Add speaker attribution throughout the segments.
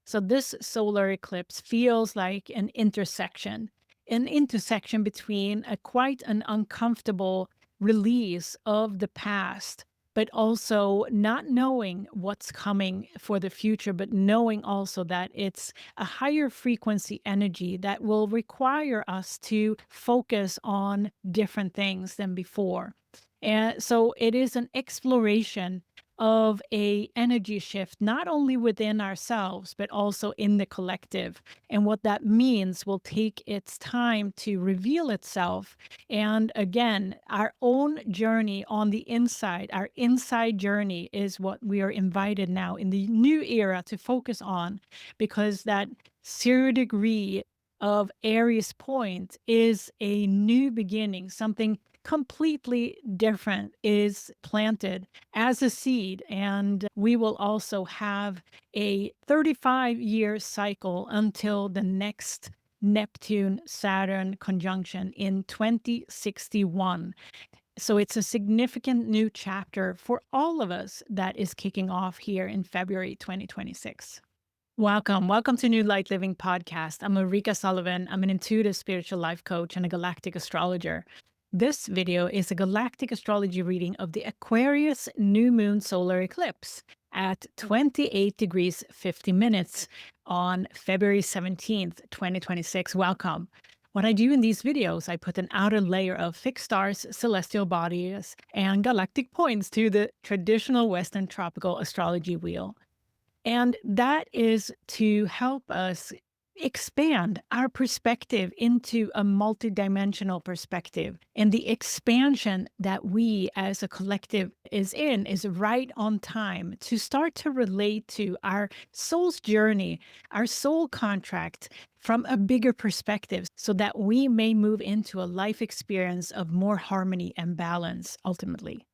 Speaker 1: So this solar eclipse feels like an intersection between a quite an uncomfortable release of the past, but also not knowing what's coming for the future, but knowing also that it's a higher frequency energy that will require us to focus on different things than before. And so it is an exploration of a energy shift, not only within ourselves, but also in the collective. And what that means will take its time to reveal itself. And again, our own journey on the inside, our inside journey is what we are invited now in the new era to focus on, because that 0 degree of Aries point is a new beginning, something completely different is planted as a seed. And we will also have a 35-year cycle until the next Neptune Saturn conjunction in 2061. So it's a significant new chapter for all of us that is kicking off here in February 2026. Welcome to New Light Living Podcast. I'm Ulrika Sullivan. I'm an intuitive spiritual life coach and a galactic astrologer. This video is a galactic astrology reading of the Aquarius new moon solar eclipse at 28 degrees 50 minutes on February 17th, 2026. Welcome. What I do in these videos, I put an outer layer of fixed stars, celestial bodies, and galactic points to the traditional Western tropical astrology wheel. And that is to help us expand our perspective into a multidimensional perspective. And the expansion that we as a collective is right on time to start to relate to our soul's journey, our soul contract from a bigger perspective, so that we may move into a life experience of more harmony and balance ultimately.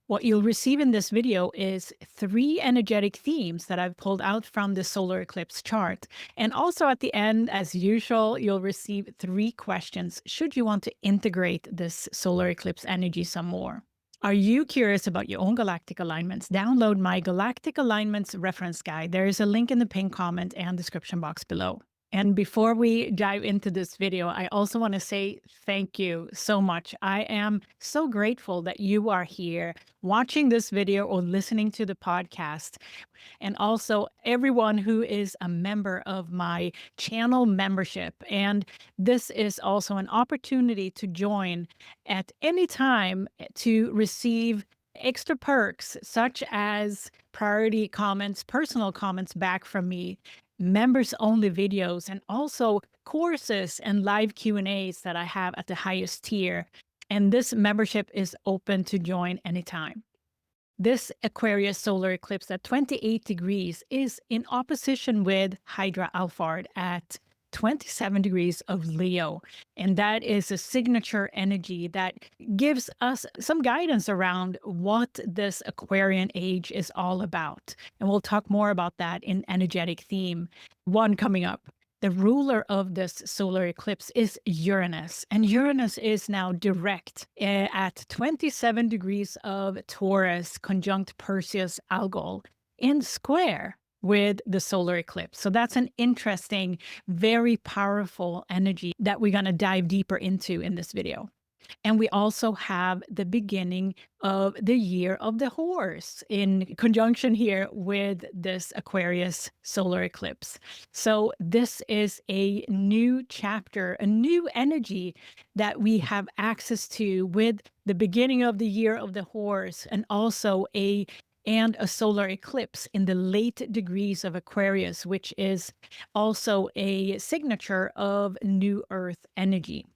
Speaker 1: What you'll receive in this video is 3 energetic themes that I've pulled out from the solar eclipse chart. And also at the end, as usual, you'll receive 3 questions should you want to integrate this solar eclipse energy some more. Are you curious about your own galactic alignments? Download my Galactic Alignments Reference Guide. There is a link in the pinned comment and description box below. And before we dive into this video, I also want to say thank you so much. I am so grateful that you are here watching this video or listening to the podcast. And also everyone who is a member of my channel membership. And this is also an opportunity to join at any time to receive extra perks such as priority comments, personal comments back from me, members only videos, and also courses and live Q&As that I have at the highest tier. And this membership is open to join anytime. This Aquarius solar eclipse at 28 degrees is in opposition with Hydra-Alphard at 27 degrees of Leo. And that is a signature energy that gives us some guidance around what this Aquarian age is all about. And we'll talk more about that in energetic theme 1 coming up. The ruler of this solar eclipse is Uranus, and Uranus is now direct at 27 degrees of Taurus conjunct Perseus-Algol in square with the solar eclipse. So that's an interesting, very powerful energy that we're going to dive deeper into in this video. And we also have the beginning of the year of the horse in conjunction here with this Aquarius solar eclipse. So this is a new chapter, a new energy that we have access to with the beginning of the year of the horse, and also a solar eclipse in the late degrees of Aquarius, which is also a signature of New Earth energy.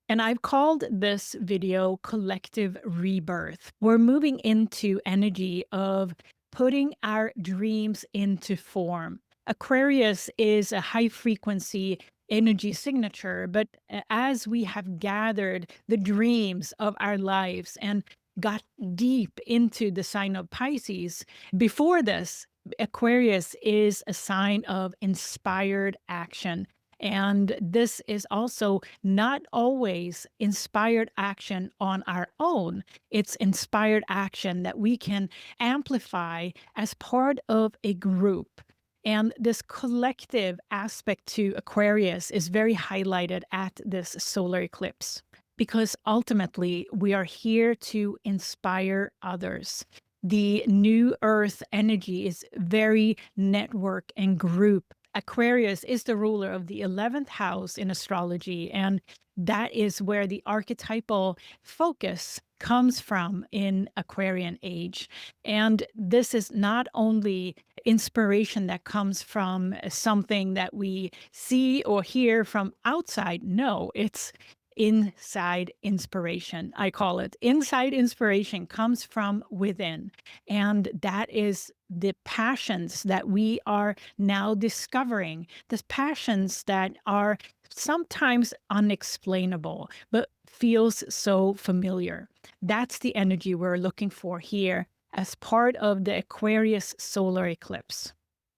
Speaker 1: And I've called this video Collective Rebirth. We're moving into energy of putting our dreams into form. Aquarius is a high frequency energy signature, but as we have gathered the dreams of our lives and got deep into the sign of Pisces, before this, Aquarius is a sign of inspired action. And this is also not always inspired action on our own. It's inspired action that we can amplify as part of a group. And this collective aspect to Aquarius is very highlighted at this solar eclipse because ultimately we are here to inspire others. The new Earth energy is very network and group. Aquarius is the ruler of the 11th house in astrology, and that is where the archetypal focus comes from in Aquarian age. And this is not only inspiration that comes from something that we see or hear from outside. No, it's inside inspiration. I call it inside inspiration comes from within. And that is the passions that we are now discovering, the passions that are sometimes unexplainable, but feels so familiar. That's the energy we're looking for here as part of the Aquarius solar eclipse.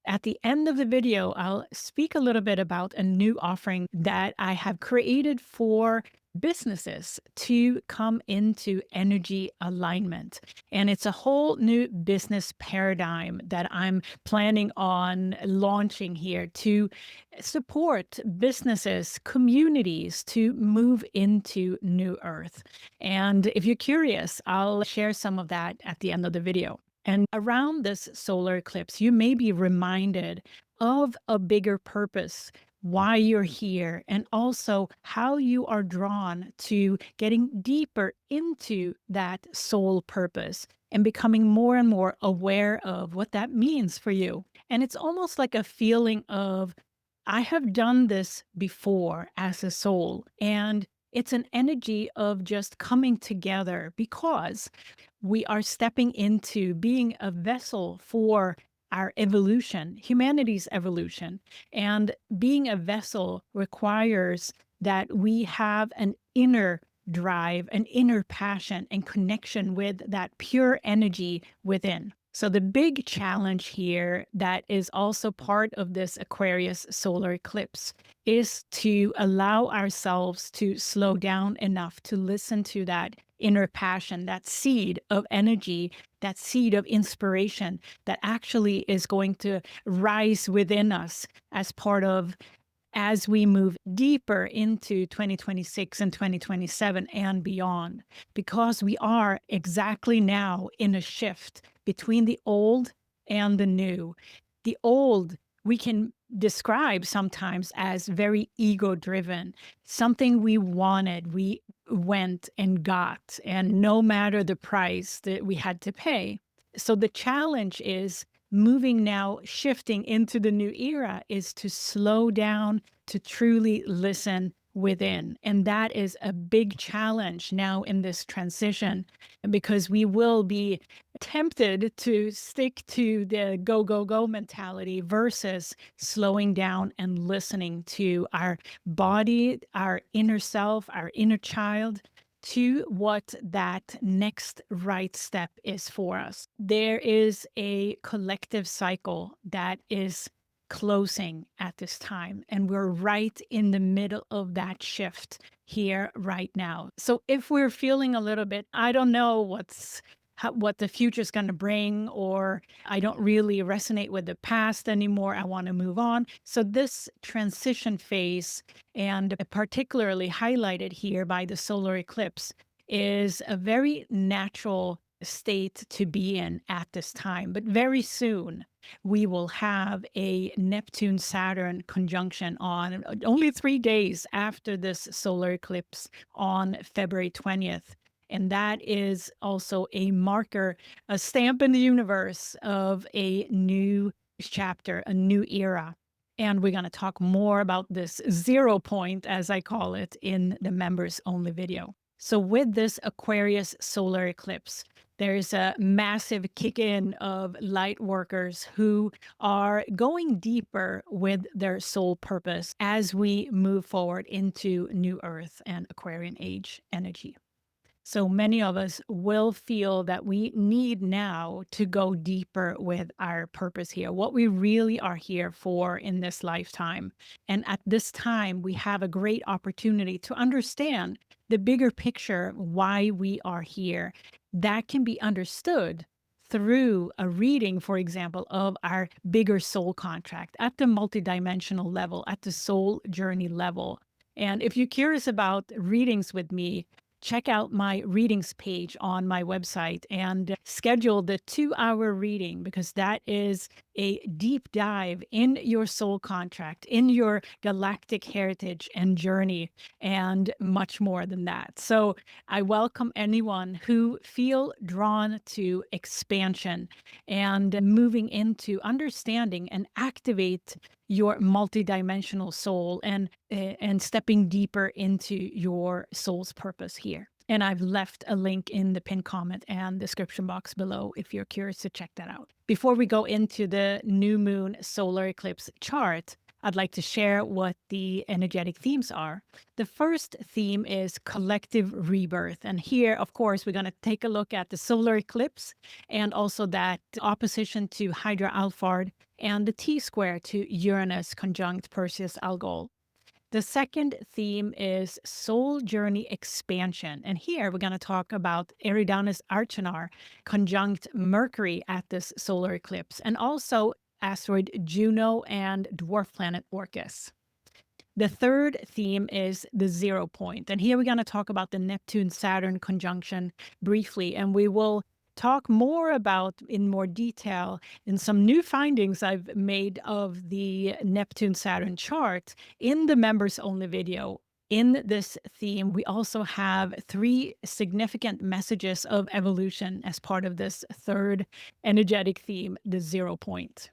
Speaker 1: At the end of the video, I'll speak a little bit about a new offering that I have created for businesses to come into energy alignment. And it's a whole new business paradigm that I'm planning on launching here to support businesses, communities to move into New Earth. And if you're curious, I'll share some of that at the end of the video. And around this solar eclipse, you may be reminded of a bigger purpose, why you're here, and also how you are drawn to getting deeper into that soul purpose and becoming more and more aware of what that means for you. And it's almost like a feeling of, I have done this before as a soul, and it's an energy of just coming together because we are stepping into being a vessel for our evolution, humanity's evolution. And being a vessel requires that we have an inner drive, an inner passion and connection with that pure energy within. So the big challenge here that is also part of this Aquarius solar eclipse is to allow ourselves to slow down enough to listen to that inner passion, that seed of energy, that seed of inspiration that actually is going to rise within us as part of as we move deeper into 2026 and 2027 and beyond, because we are exactly now in a shift between the old and the new. The old we can describe sometimes as very ego-driven, something we wanted, we went and got, and no matter the price that we had to pay. So the challenge is moving now, shifting into the new era, is to slow down, to truly listen within. And that is a big challenge now in this transition, because we will be tempted to stick to the go, go, go mentality versus slowing down and listening to our body, our inner self, our inner child, to what that next right step is for us. There is a collective cycle that is closing at this time, and we're right in the middle of that shift here right now. So if we're feeling a little bit, I don't know what the future is going to bring, or I don't really resonate with the past anymore, I want to move on. So this transition phase, and particularly highlighted here by the solar eclipse, is a very natural state to be in at this time. But very soon we will have a Neptune-Saturn conjunction on only 3 days after this solar eclipse on February 20th. And that is also a marker, a stamp in the universe of a new chapter, a new era. And we're going to talk more about this 0 point, as I call it, in the members only video. So with this Aquarius solar eclipse, there's a massive kick in of light workers who are going deeper with their soul purpose as we move forward into New Earth and Aquarian age energy. So many of us will feel that we need now to go deeper with our purpose here, what we really are here for in this lifetime. And at this time, we have a great opportunity to understand the bigger picture, why we are here. That can be understood through a reading, for example, of our bigger soul contract at the multidimensional level, at the soul journey level. And if you're curious about readings with me, check out my readings page on my website and schedule the 2-hour reading, because that is a deep dive in your soul contract, in your galactic heritage and journey, and much more than that. So I welcome anyone who feel drawn to expansion and moving into understanding and activate your multidimensional soul and stepping deeper into your soul's purpose here. And I've left a link in the pinned comment and description box below if you're curious to check that out. Before we go into the new moon solar eclipse chart, I'd like to share what the energetic themes are. The first theme is collective rebirth. And here, of course, we're going to take a look at the solar eclipse and also that opposition to Hydra-Alphard and the Tsquare to Uranus conjunct Perseus-Algol. The second theme is soul journey expansion. And here we're going to talk about Eridanus-Archenar conjunct Mercury at this solar eclipse, and also asteroid Juno and dwarf planet Orcus. The third theme is the 0 point. And here we're going to talk about the Neptune-Saturn conjunction briefly, and we will talk more about in more detail in some new findings I've made of the Neptune-Saturn chart in the members only video. In this theme, we also have 3 significant messages of evolution as part of this third energetic theme, the 0 point.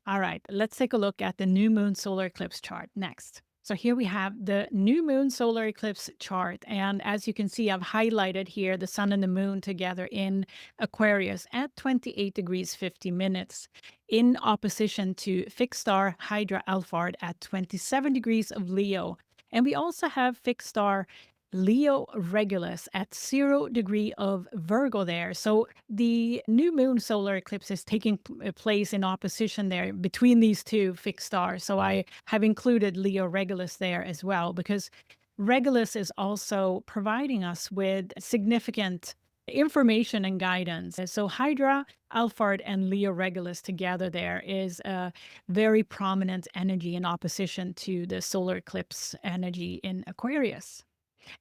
Speaker 1: All right, let's take a look at the new moon solar eclipse chart next. So here we have the new moon solar eclipse chart. And as you can see, I've highlighted here the sun and the moon together in Aquarius at 28 degrees 50 minutes in opposition to fixed star Hydra-Alphard at 27 degrees of Leo. And we also have fixed star Leo Regulus at 0 degree of Virgo there. So the new moon solar eclipse is taking place in opposition there between these two fixed stars. So I have included Leo Regulus there as well, because Regulus is also providing us with significant information and guidance. So Hydra, Alphard, and Leo Regulus together there is a very prominent energy in opposition to the solar eclipse energy in Aquarius.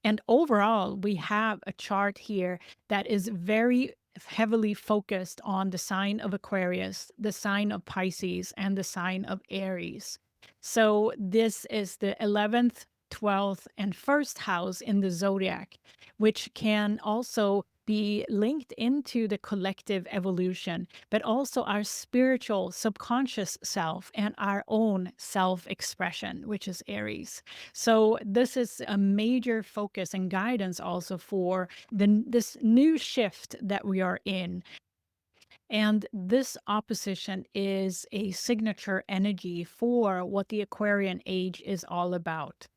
Speaker 1: And overall, we have a chart here that is very heavily focused on the sign of Aquarius, the sign of Pisces, and the sign of Aries. So this is the 11th, 12th, and 1st house in the zodiac, which can also be linked into the collective evolution, but also our spiritual subconscious self and our own self-expression, which is Aries. So this is a major focus and guidance also for this new shift that we are in. And this opposition is a signature energy for what the Aquarian age is all about.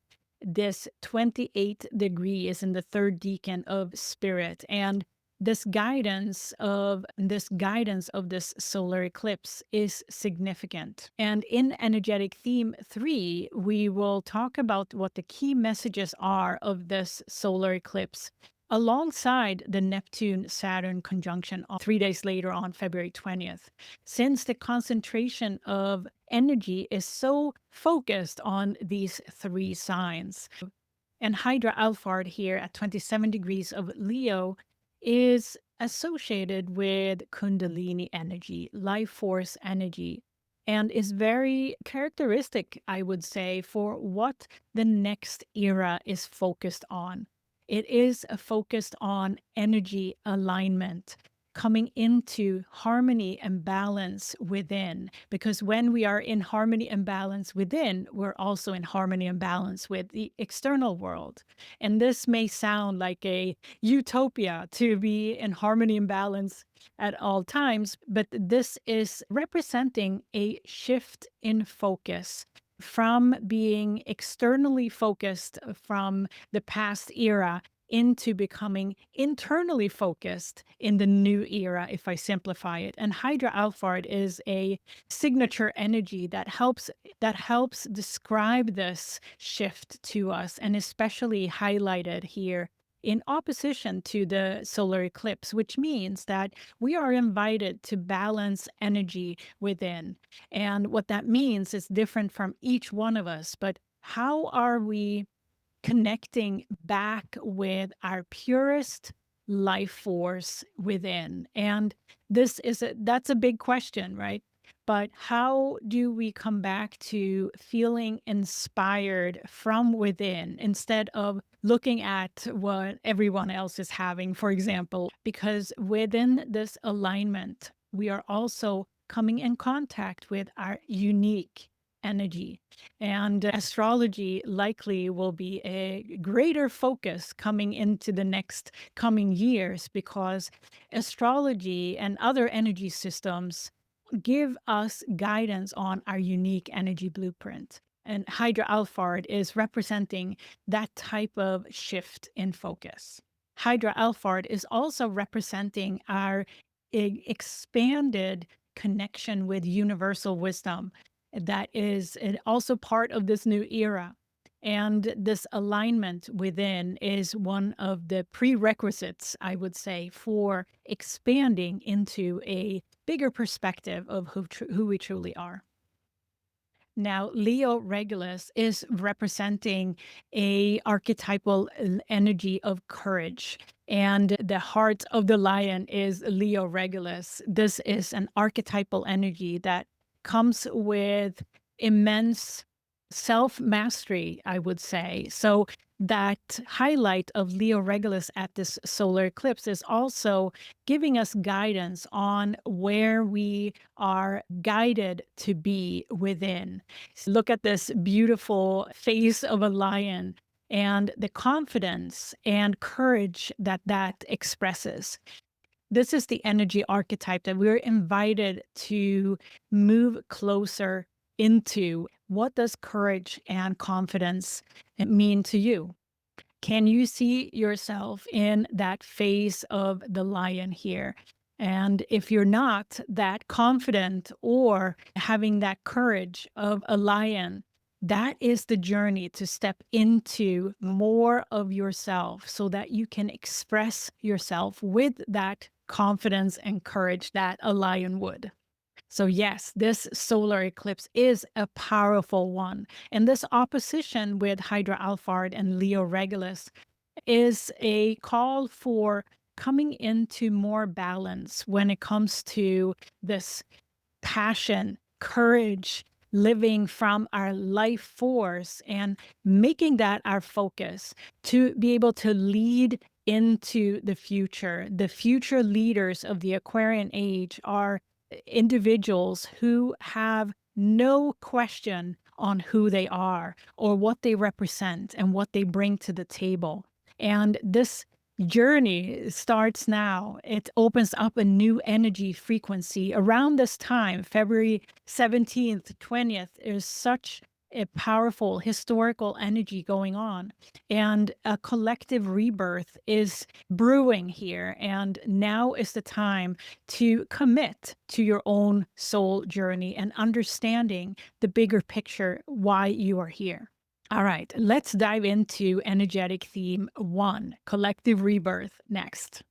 Speaker 1: This 28 degree is in the 3rd decan of spirit, and this guidance of this solar eclipse is significant. And in energetic theme 3, we will talk about what the key messages are of this solar eclipse alongside the Neptune-Saturn conjunction 3 days later on February 20th, since the concentration of energy is so focused on these 3 signs. And Hydra-Alphard here at 27 degrees of Leo is associated with Kundalini energy, life force energy, and is very characteristic, I would say, for what the next era is focused on. It is focused on energy alignment, coming into harmony and balance within. Because when we are in harmony and balance within, we're also in harmony and balance with the external world. And this may sound like a utopia to be in harmony and balance at all times, but this is representing a shift in focus from being externally focused from the past era into becoming internally focused in the new era, if I simplify it. And Hydra-Alphard is a signature energy that helps describe this shift to us, and especially highlighted here in opposition to the solar eclipse, which means that we are invited to balance energy within. And what that means is different from each one of us, but how are we connecting back with our purest life force within? And that's a big question, right? But how do we come back to feeling inspired from within instead of looking at what everyone else is having, for example? Because within this alignment, we are also coming in contact with our unique energy. And astrology likely will be a greater focus coming into the next coming years, because astrology and other energy systems give us guidance on our unique energy blueprint. And Hydra-Alphard is representing that type of shift in focus. Hydra-Alphard is also representing our expanded connection with universal wisdom that is also part of this new era. And this alignment within is one of the prerequisites, I would say, for expanding into a bigger perspective of who we truly are. Now, Leo Regulus is representing a archetypal energy of courage. And the heart of the lion is Leo Regulus. This is an archetypal energy that comes with immense self-mastery, I would say. So that highlight of Leo Regulus at this solar eclipse is also giving us guidance on where we are guided to be within. Look at this beautiful face of a lion and the confidence and courage that that expresses. This is the energy archetype that we're invited to move closer into. What does courage and confidence mean to you? Can you see yourself in that face of the lion here? And if you're not that confident or having that courage of a lion, that is the journey to step into more of yourself so that you can express yourself with that confidence and courage that a lion would. So yes, this solar eclipse is a powerful one. And this opposition with Hydra-Alphard and Leo Regulus is a call for coming into more balance when it comes to this passion, courage, living from our life force and making that our focus to be able to lead into the future. The future leaders of the Aquarian age are individuals who have no question on who they are or what they represent and what they bring to the table. And this journey starts now. It opens up a new energy frequency around this time. February 17th, 20th is such a powerful historical energy going on, and a collective rebirth is brewing here. And now is the time to commit to your own soul journey and understanding the bigger picture, why you are here. All right, let's dive into energetic theme 1, collective rebirth, next.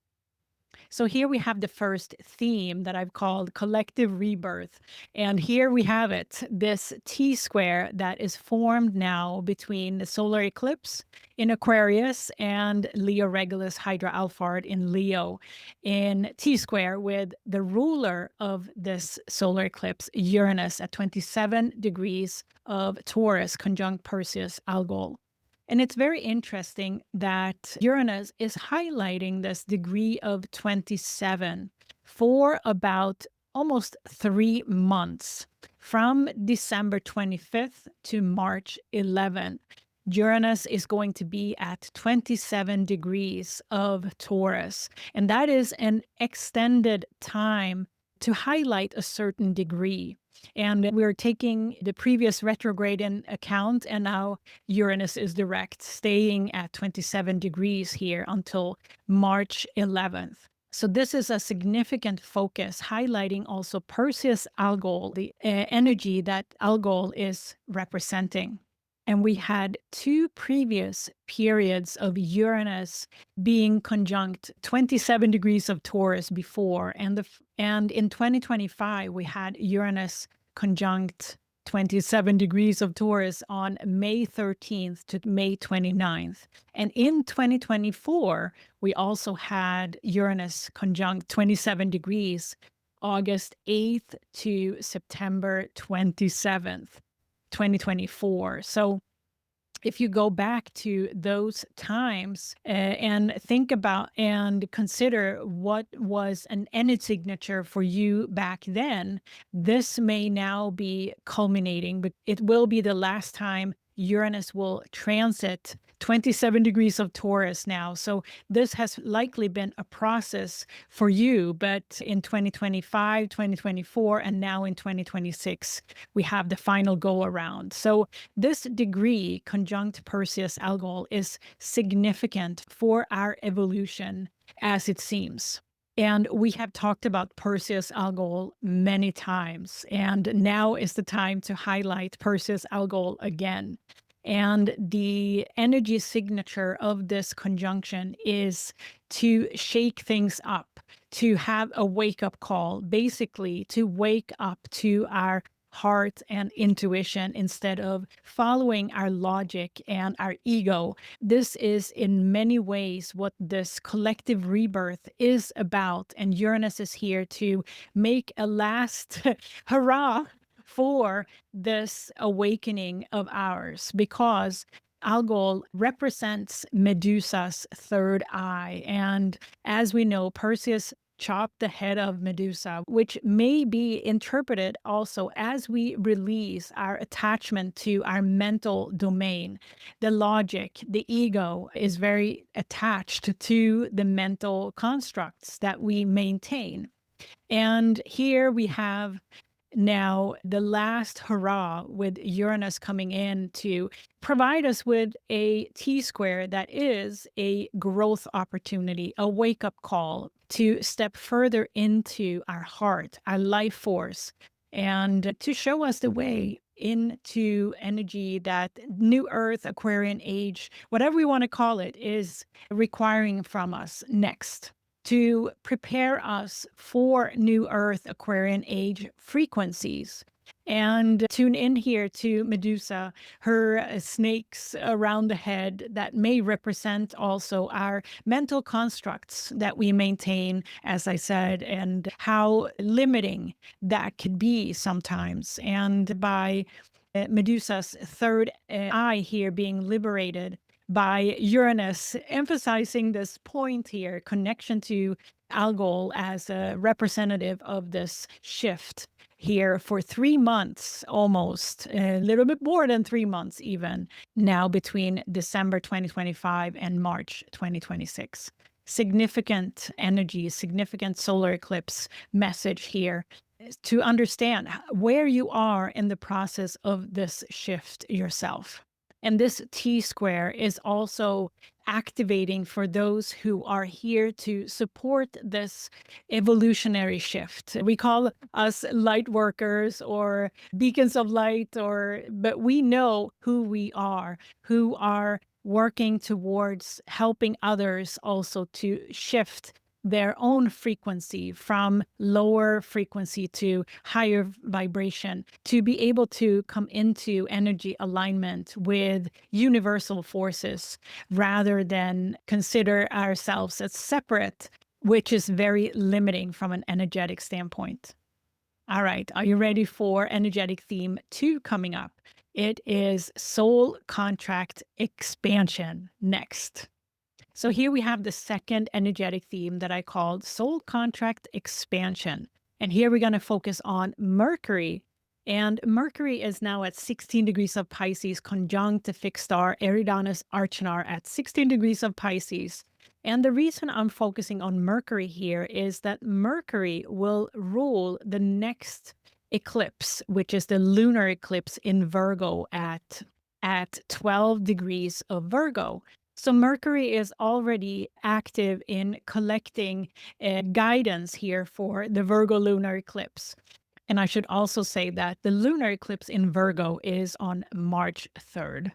Speaker 1: So here we have the first theme that I've called collective rebirth. And here we have it, this T-square that is formed now between the solar eclipse in Aquarius and Leo Regulus Hydra-Alphard in Leo in T-square, with the ruler of this solar eclipse, Uranus, at 27 degrees of Taurus conjunct Perseus-Algol. And it's very interesting that Uranus is highlighting this degree of 27 for about almost 3 months, from December 25th to March 11th. Uranus is going to be at 27 degrees of Taurus, and that is an extended time to highlight a certain degree. And we're taking the previous retrograde in account, and now Uranus is direct, staying at 27 degrees here until March 11th. So this is a significant focus, highlighting also Perseus-Algol, the energy that Algol is representing. And we had two previous periods of Uranus being conjunct 27 degrees of Taurus before. And in 2025, we had Uranus conjunct 27 degrees of Taurus on May 13th to May 29th. And in 2024, we also had Uranus conjunct 27 degrees August 8th to September 27th. 2024. So if you go back to those times and think about and consider what was an energy signature for you back then, this may now be culminating, but it will be the last time Uranus will transit 27 degrees of Taurus now. So this has likely been a process for you, but in 2025, 2024, and now in 2026, we have the final go around. So this degree, conjunct Perseus-Algol, is significant for our evolution, as it seems. And we have talked about Perseus-Algol many times, and now is the time to highlight Perseus-Algol again. And the energy signature of this conjunction is to shake things up, to have a wake-up call, basically to wake up to our heart and intuition instead of following our logic and our ego. This is in many ways what this collective rebirth is about. And Uranus is here to make a last hurrah for this awakening of ours, because Algol represents Medusa's third eye. And as we know, Perseus chopped the head of Medusa, which may be interpreted also as we release our attachment to our mental domain. The logic, the ego is very attached to the mental constructs that we maintain. And here we have now the last hurrah with Uranus coming in to provide us with a T-square that is a growth opportunity, a wake-up call to step further into our heart, our life force, and to show us the way into energy that New Earth, Aquarian age, whatever we want to call it, is requiring from us next, to prepare us for New Earth Aquarian age frequencies. And tune in here to Medusa, her snakes around the head that may represent also our mental constructs that we maintain, as I said, and how limiting that could be sometimes. And by Medusa's third eye here being liberated, by Uranus emphasizing this point here, connection to Algol as a representative of this shift here for 3 months, almost a little bit more than 3 months even, now between December 2025 and March 2026. Significant energy, significant solar eclipse message here to understand where you are in the process of this shift yourself. And this T-square is also activating for those who are here to support this evolutionary shift. We call us light workers or beacons of light, but we know who we are, who are working towards helping others also to shift their own frequency from lower frequency to higher vibration, to be able to come into energy alignment with universal forces rather than consider ourselves as separate, which is very limiting from an energetic standpoint. All right, are you ready for energetic theme 2 coming up? It is soul contract expansion next. So here we have the second energetic theme that I called soul contract expansion. And here we're going to focus on Mercury. And Mercury is now at 16 degrees of Pisces, conjunct the fixed star Eridanus-Archenar at 16 degrees of Pisces. And the reason I'm focusing on Mercury here is that Mercury will rule the next eclipse, which is the lunar eclipse in Virgo at 12 degrees of Virgo. So Mercury is already active in collecting guidance here for the Virgo lunar eclipse. And I should also say that the lunar eclipse in Virgo is on March 3rd.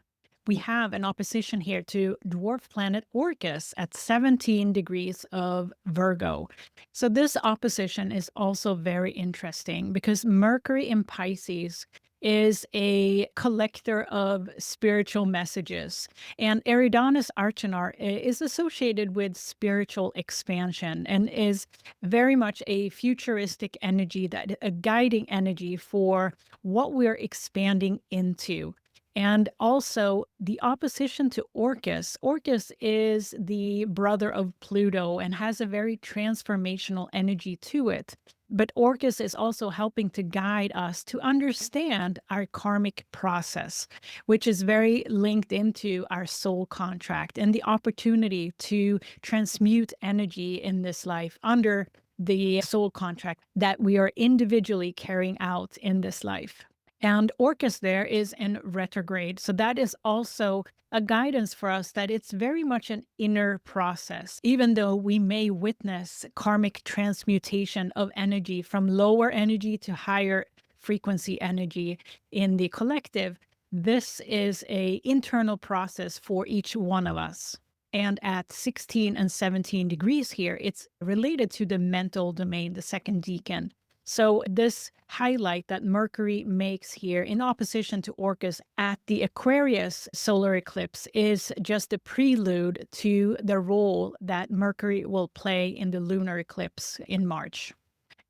Speaker 1: We have an opposition here to dwarf planet Orcus at 17 degrees of Virgo. So this opposition is also very interesting because Mercury in Pisces is a collector of spiritual messages. And Eridanus-Archenar is associated with spiritual expansion and is very much a futuristic energy, that a guiding energy for what we're expanding into. And also the opposition to Orcus. Orcus is the brother of Pluto and has a very transformational energy to it. But Orcus is also helping to guide us to understand our karmic process, which is very linked into our soul contract and the opportunity to transmute energy in this life under the soul contract that we are individually carrying out in this life. And Orcus there is in retrograde. So that is also a guidance for us that it's very much an inner process. Even though we may witness karmic transmutation of energy from lower energy to higher frequency energy in the collective, this is an internal process for each one of us. And at 16 and 17 degrees here, it's related to the mental domain, the second decan. So this highlight that Mercury makes here in opposition to Orcus at the Aquarius solar eclipse is just a prelude to the role that Mercury will play in the lunar eclipse in March.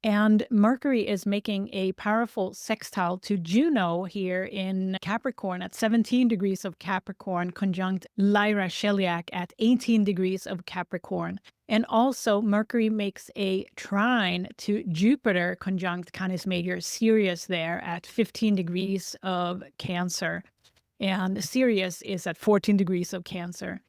Speaker 1: And Mercury is making a powerful sextile to Juno here in Capricorn at 17 degrees of Capricorn, conjunct Lyra Cheliac at 18 degrees of Capricorn. And also Mercury makes a trine to Jupiter, conjunct Canis Major Sirius there at 15 degrees of Cancer. And Sirius is at 14 degrees of Cancer.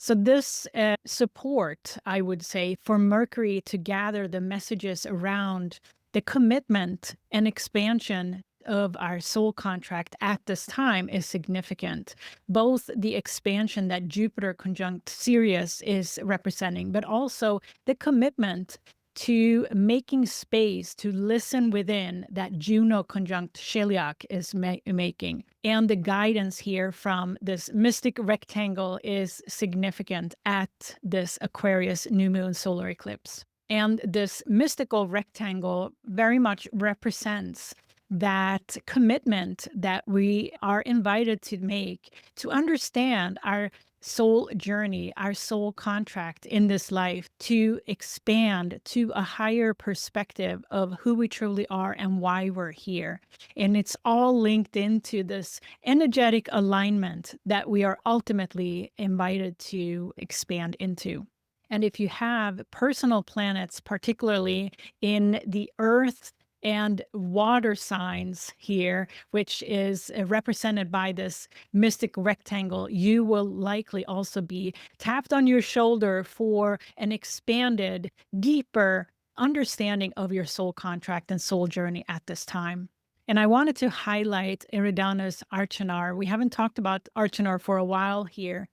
Speaker 1: So this support, I would say, for Mercury to gather the messages around the commitment and expansion of our soul contract at this time is significant. Both the expansion that Jupiter conjunct Sirius is representing, but also the commitment to making space to listen within that Juno conjunct Cheliac is making. And the guidance here from this mystic rectangle is significant at this Aquarius new moon solar eclipse. And this mystical rectangle very much represents that commitment that we are invited to make to understand our soul journey, our soul contract in this life, to expand to a higher perspective of who we truly are and why we're here. And it's all linked into this energetic alignment that we are ultimately invited to expand into. And if you have personal planets, particularly in the Earth and water signs here, which is represented by this mystic rectangle, you will likely also be tapped on your shoulder for an expanded, deeper understanding of your soul contract and soul journey at this time. And I wanted to highlight Eridanus-Archenar. We haven't talked about Archenar for a while here,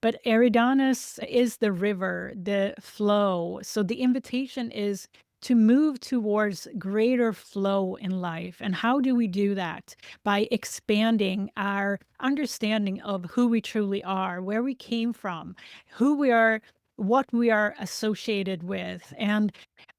Speaker 1: but Eridanus is the river, the flow. So the invitation is to move towards greater flow in life. And how do we do that? By expanding our understanding of who we truly are, where we came from, who we are, what we are associated with. And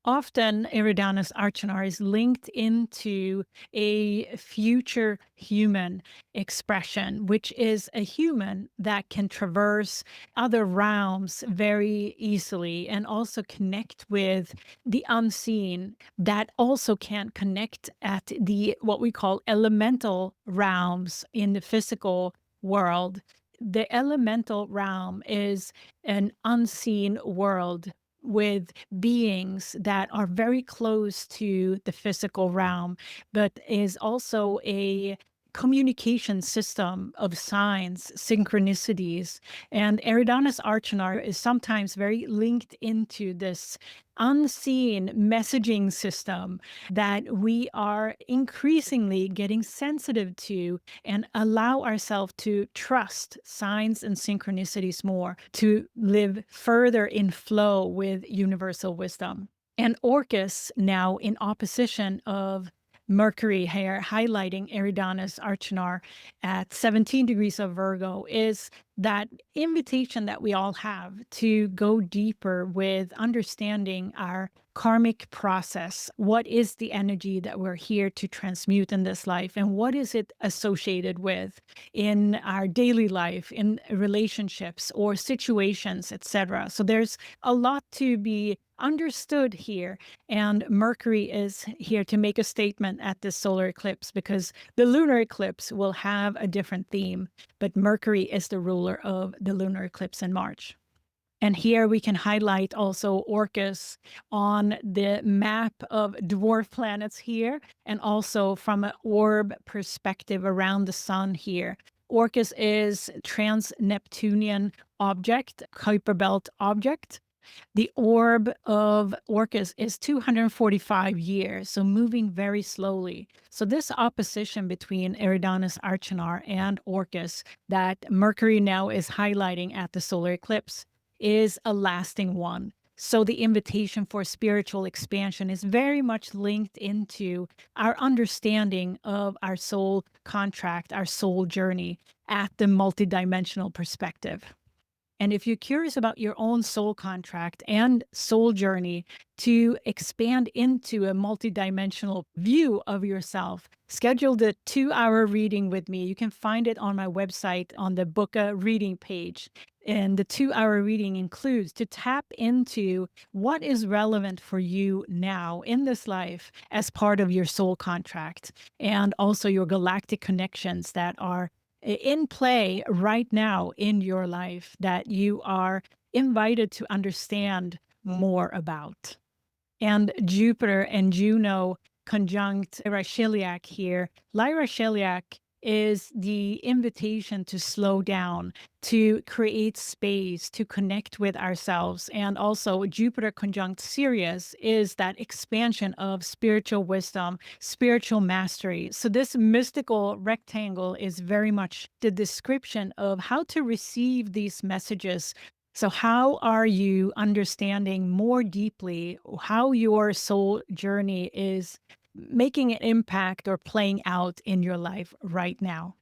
Speaker 1: often Eridanus-Archenar is linked into a future human expression, which is a human that can traverse other realms very easily and also connect with the unseen, that also can connect at the what we call elemental realms in the physical world. The elemental realm is an unseen world with beings that are very close to the physical realm, but is also a communication system of signs, synchronicities. And Eridanus-Archenar is sometimes very linked into this unseen messaging system that we are increasingly getting sensitive to and allow ourselves to trust signs and synchronicities more, to live further in flow with universal wisdom. And Orcus now in opposition of Mercury here highlighting Eridanus-Archenar at 17 degrees of Virgo is that invitation that we all have to go deeper with understanding our karmic process. What is the energy that we're here to transmute in this life, and what is it associated with in our daily life, in relationships or situations, etc. So there's a lot to be understood here, and Mercury is here to make a statement at this solar eclipse, because the lunar eclipse will have a different theme, but Mercury is the ruler of the lunar eclipse in March. And here we can highlight also Orcus on the map of dwarf planets here, and also from an orb perspective around the sun here. Orcus is trans-Neptunian object, Kuiper belt object. The orb of Orcus is 245 years, so moving very slowly. So this opposition between Eridanus-Archenar and Orcus that Mercury now is highlighting at the solar eclipse is a lasting one. So the invitation for spiritual expansion is very much linked into our understanding of our soul contract, our soul journey at the multidimensional perspective. And if you're curious about your own soul contract and soul journey to expand into a multidimensional view of yourself, schedule the 2-hour reading with me. You can find it on my website on the book a reading page. And the 2-hour reading includes to tap into what is relevant for you now in this life as part of your soul contract, and also your galactic connections that are in play right now in your life that you are invited to understand more about. And Jupiter and Juno conjunct Lyra Sheliak here. Lyra Sheliak is the invitation to slow down, to create space, to connect with ourselves. And also Jupiter conjunct Sirius is that expansion of spiritual wisdom, spiritual mastery. So this mystical rectangle is very much the description of how to receive these messages. So how are you understanding more deeply how your soul journey is making an impact or playing out in your life right now?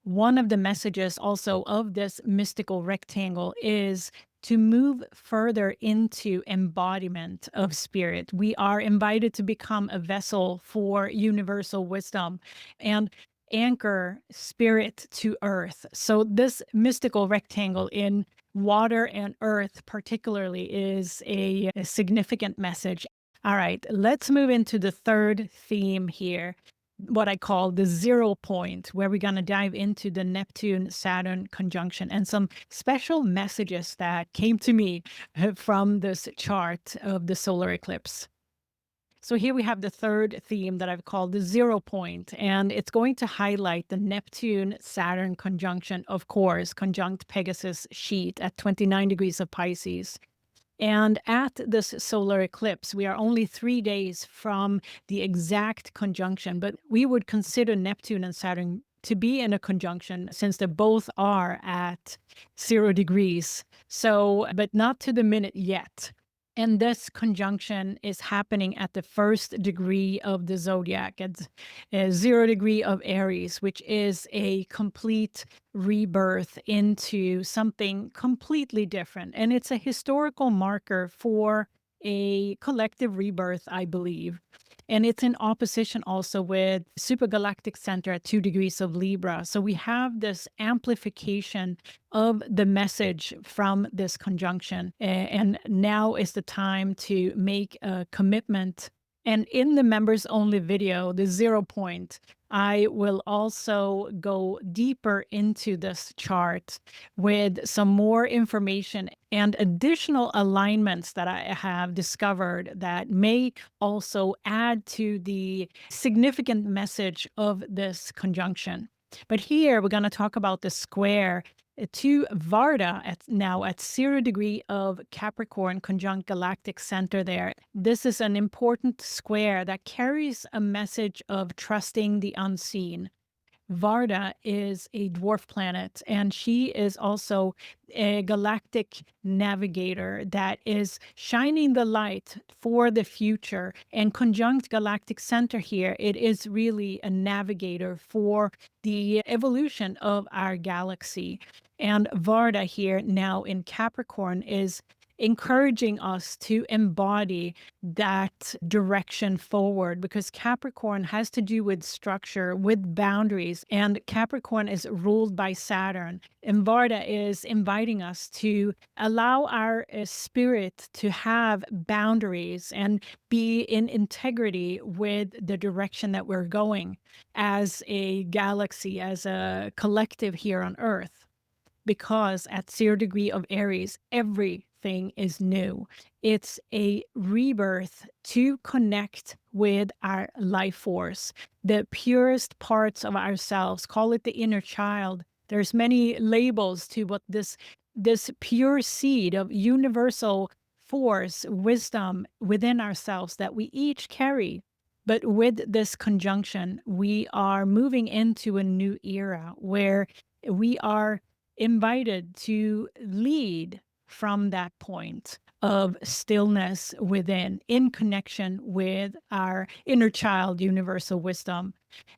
Speaker 1: One of the messages also of this mystical rectangle is to move further into embodiment of spirit. We are invited to become a vessel for universal wisdom and anchor spirit to earth. So this mystical rectangle in water and earth particularly is a significant message. All right, let's move into the third theme here, what I call the 0 point, where we're going to dive into the Neptune-Saturn conjunction and some special messages that came to me from this chart of the solar eclipse. So here we have the third theme that I've called the 0 point, and it's going to highlight the Neptune-Saturn conjunction, of course, conjunct Pegasus sheet at 29 degrees of Pisces. And at this solar eclipse, we are only 3 days from the exact conjunction, but we would consider Neptune and Saturn to be in a conjunction since they both are at 0 degrees. So, but not to the minute yet. And this conjunction is happening at the 1st degree of the zodiac, at 0 degree of Aries, which is a complete rebirth into something completely different. And it's a historical marker for a collective rebirth, I believe. And it's in opposition also with supergalactic center at 2 degrees of Libra. So we have this amplification of the message from this conjunction. And now is the time to make a commitment. And in the members only video, the 0 point, I will also go deeper into this chart with some more information and additional alignments that I have discovered that may also add to the significant message of this conjunction. But here we're going to talk about the square to Varda now at 0 degree of Capricorn conjunct galactic center there. This is an important square that carries a message of trusting the unseen. Varda is a dwarf planet, and she is also a galactic navigator that is shining the light for the future. And conjunct galactic center here, it is really a navigator for the evolution of our galaxy. And Varda here now in Capricorn is encouraging us to embody that direction forward, because Capricorn has to do with structure, with boundaries, and Capricorn is ruled by Saturn. And Varda is inviting us to allow our spirit to have boundaries and be in integrity with the direction that we're going as a galaxy, as a collective here on Earth. Because at 0 degree of Aries, everything is new. It's a rebirth to connect with our life force, the purest parts of ourselves. Call it the inner child. There's many labels to what this pure seed of universal force, wisdom within ourselves that we each carry. But with this conjunction, we are moving into a new era where we are invited to lead from that point of stillness within, in connection with our inner child, universal wisdom.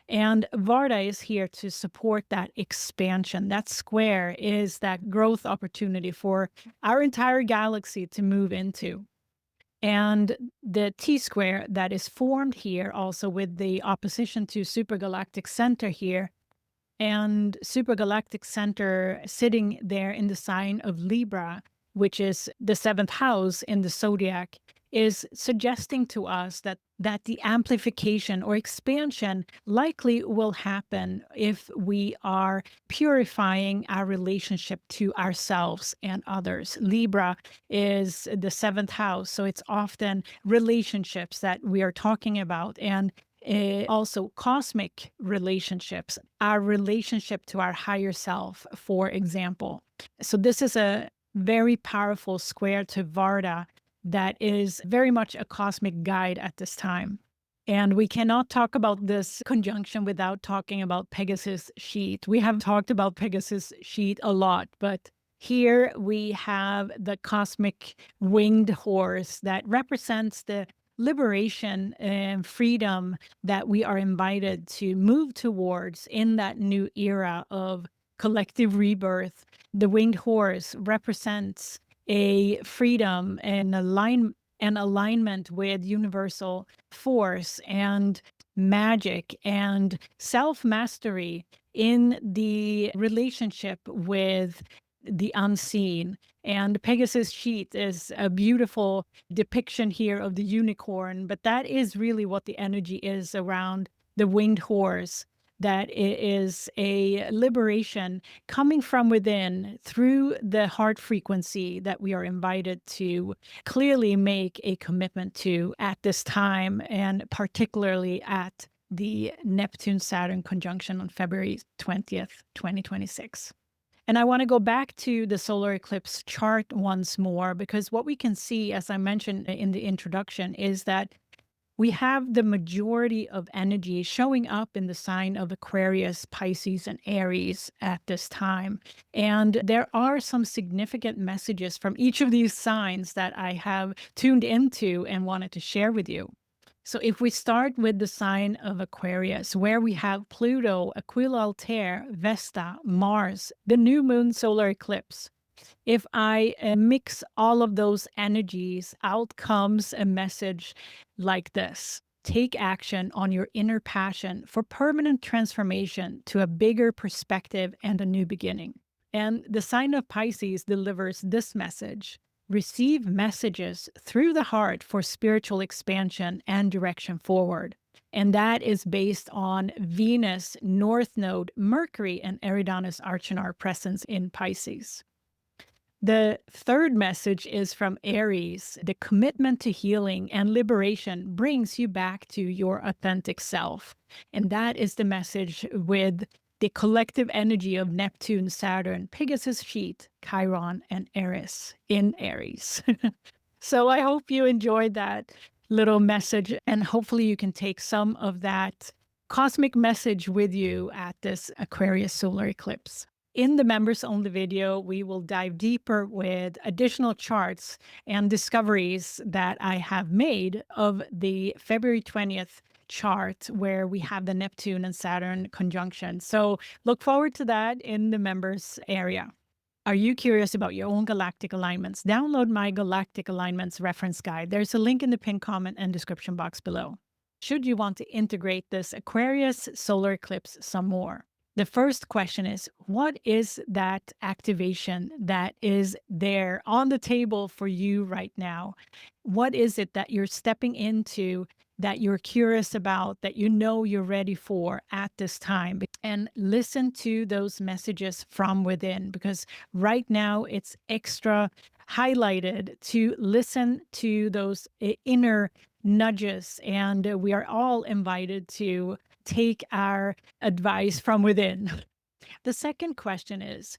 Speaker 1: And Varda is here to support that expansion. That square is that growth opportunity for our entire galaxy to move into. And the T-square that is formed here also with the opposition to supergalactic center here, and supergalactic center sitting there in the sign of Libra, which is the 7th house in the zodiac, is suggesting to us that the amplification or expansion likely will happen if we are purifying our relationship to ourselves and others. Libra is the 7th house, so it's often relationships that we are talking about, and also cosmic relationships, our relationship to our higher self, for example. So this is a very powerful square to Varda that is very much a cosmic guide at this time. And we cannot talk about this conjunction without talking about Pegasus sheet. We have talked about Pegasus sheet a lot, but here we have the cosmic winged horse that represents the liberation and freedom that we are invited to move towards in that new era of collective rebirth. The winged horse represents a freedom and alignment with universal force and magic and self-mastery in the relationship with the unseen. And Pegasus sheet is a beautiful depiction here of the unicorn, but that is really what the energy is around the winged horse. That it is a liberation coming from within through the heart frequency that we are invited to clearly make a commitment to at this time, and particularly at the Neptune-Saturn conjunction on February 20th, 2026. And I want to go back to the solar eclipse chart once more, because what we can see, as I mentioned in the introduction, is that we have the majority of energy showing up in the sign of Aquarius, Pisces, and Aries at this time. And there are some significant messages from each of these signs that I have tuned into and wanted to share with you. So if we start with the sign of Aquarius, where we have Pluto, Aquila Altair, Vesta, Mars, the new moon solar eclipse. If I mix all of those energies, out comes a message like this: take action on your inner passion for permanent transformation to a bigger perspective and a new beginning. And the sign of Pisces delivers this message: receive messages through the heart for spiritual expansion and direction forward. And that is based on Venus, North Node, Mercury, and Eridanus-Archenar presence in Pisces. The third message is from Aries. The commitment to healing and liberation brings you back to your authentic self. And that is the message with the collective energy of Neptune, Saturn, Pegasus sheet, Chiron, and Eris in Aries. So I hope you enjoyed that little message, and hopefully you can take some of that cosmic message with you at this Aquarius solar eclipse. In the members only video, we will dive deeper with additional charts and discoveries that I have made of the February 20th chart where we have the Neptune and Saturn conjunction. So look forward to that in the members area. Are you curious about your own galactic alignments? Download my Galactic Alignments reference guide. There's a link in the pinned comment and description box below. Should you want to integrate this Aquarius solar eclipse some more? The first question is, what is that activation that is there on the table for you right now? What is it that you're stepping into, that you're curious about, that you know you're ready for at this time? And listen to those messages from within, because right now it's extra highlighted to listen to those inner nudges, and we are all invited to take our advice from within. The second question is,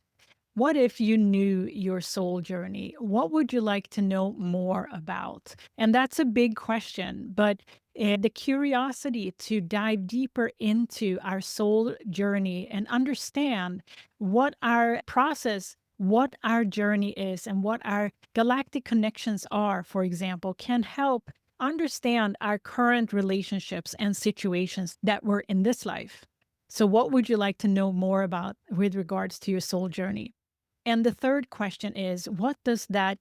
Speaker 1: what if you knew your soul journey? What would you like to know more about? And that's a big question, but the curiosity to dive deeper into our soul journey and understand what our process, what our journey is, and what our galactic connections are, for example, can help understand our current relationships and situations that were in this life. So what would you like to know more about with regards to your soul journey? And the third question is, what does that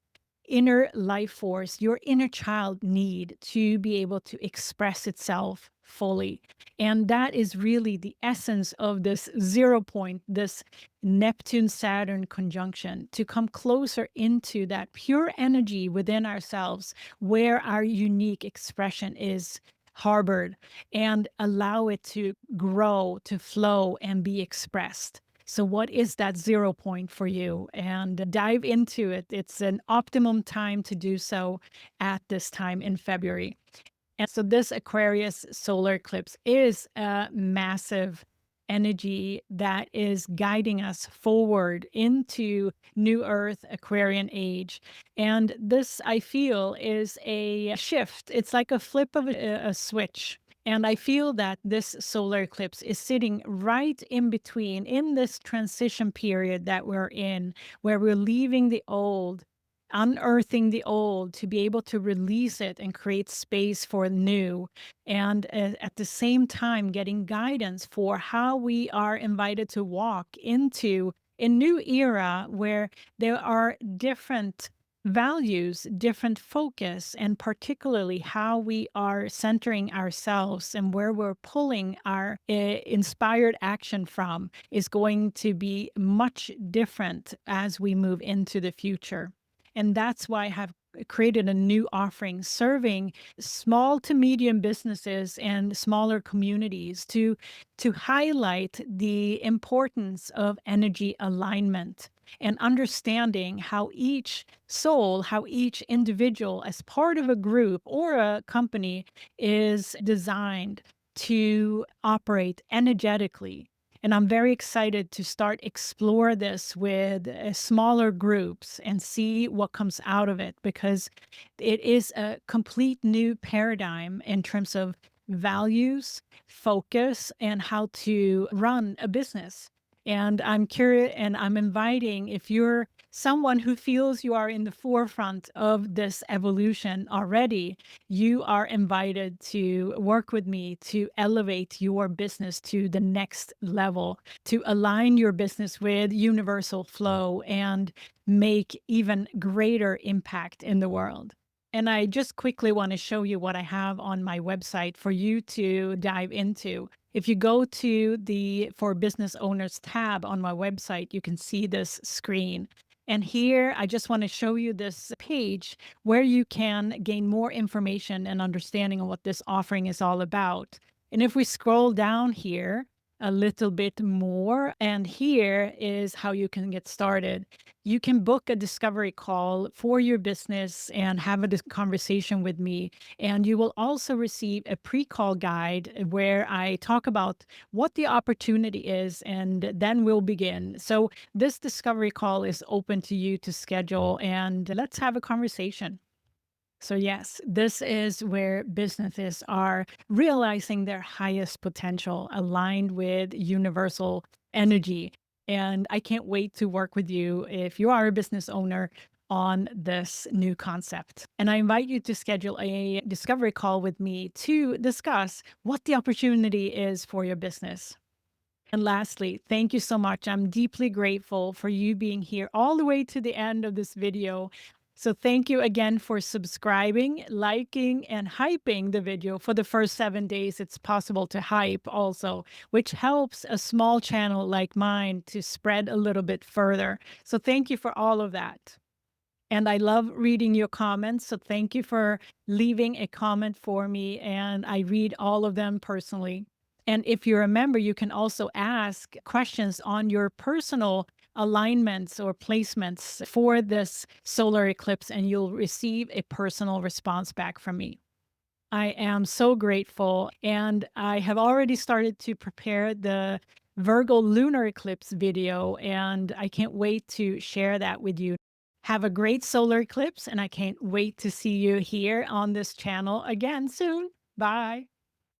Speaker 1: inner life force, your inner child, need to be able to express itself fully? And that is really the essence of this 0 point, this Neptune-Saturn conjunction, to come closer into that pure energy within ourselves where our unique expression is harbored, and allow it to grow, to flow, and be expressed. So what is that 0 point for you? And dive into it. It's an optimum time to do so at this time in February. And so this Aquarius solar eclipse is a massive energy that is guiding us forward into New Earth, Aquarian age. And this, I feel, is a shift. It's like a flip of a switch. And I feel that this solar eclipse is sitting right in between, in this transition period that we're in, where we're leaving the old, unearthing the old to be able to release it and create space for new. And at the same time, getting guidance for how we are invited to walk into a new era where there are different values, different focus, and particularly how we are centering ourselves and where we're pulling our inspired action from is going to be much different as we move into the future. And that's why I have created a new offering serving small to medium businesses and smaller communities to highlight the importance of energy alignment and understanding how each soul, how each individual as part of a group or a company is designed to operate energetically. And I'm very excited to start explore this with smaller groups and see what comes out of it, because it is a complete new paradigm in terms of values, focus, and how to run a business. And I'm curious, and I'm inviting, if you're someone who feels you are in the forefront of this evolution already, you are invited to work with me to elevate your business to the next level, to align your business with universal flow and make even greater impact in the world. And I just quickly want to show you what I have on my website for you to dive into. If you go to the For Business Owners tab on my website, you can see this screen. And here, I just want to show you this page where you can gain more information and understanding of what this offering is all about. And if we scroll down here a little bit more, and here is how you can get started. You can book a discovery call for your business and have a conversation with me. And you will also receive a pre-call guide where I talk about what the opportunity is, and then we'll begin. So this discovery call is open to you to schedule, and let's have a conversation. So, yes, this is where businesses are realizing their highest potential aligned with universal energy. And I can't wait to work with you if you are a business owner on this new concept. And I invite you to schedule a discovery call with me to discuss what the opportunity is for your business. And lastly, thank you so much. I'm deeply grateful for you being here all the way to the end of this video. So thank you again for subscribing, liking, and hyping the video. For the first 7 days, it's possible to hype also, which helps a small channel like mine to spread a little bit further. So thank you for all of that. And I love reading your comments. So thank you for leaving a comment for me. And I read all of them personally. And if you remember, you can also ask questions on your personal alignments or placements for this solar eclipse, and you'll receive a personal response back from me. I am so grateful. And I have already started to prepare the Virgo lunar eclipse video, and I can't wait to share that with you. Have a great solar eclipse, and I can't wait to see you here on this channel again soon. Bye.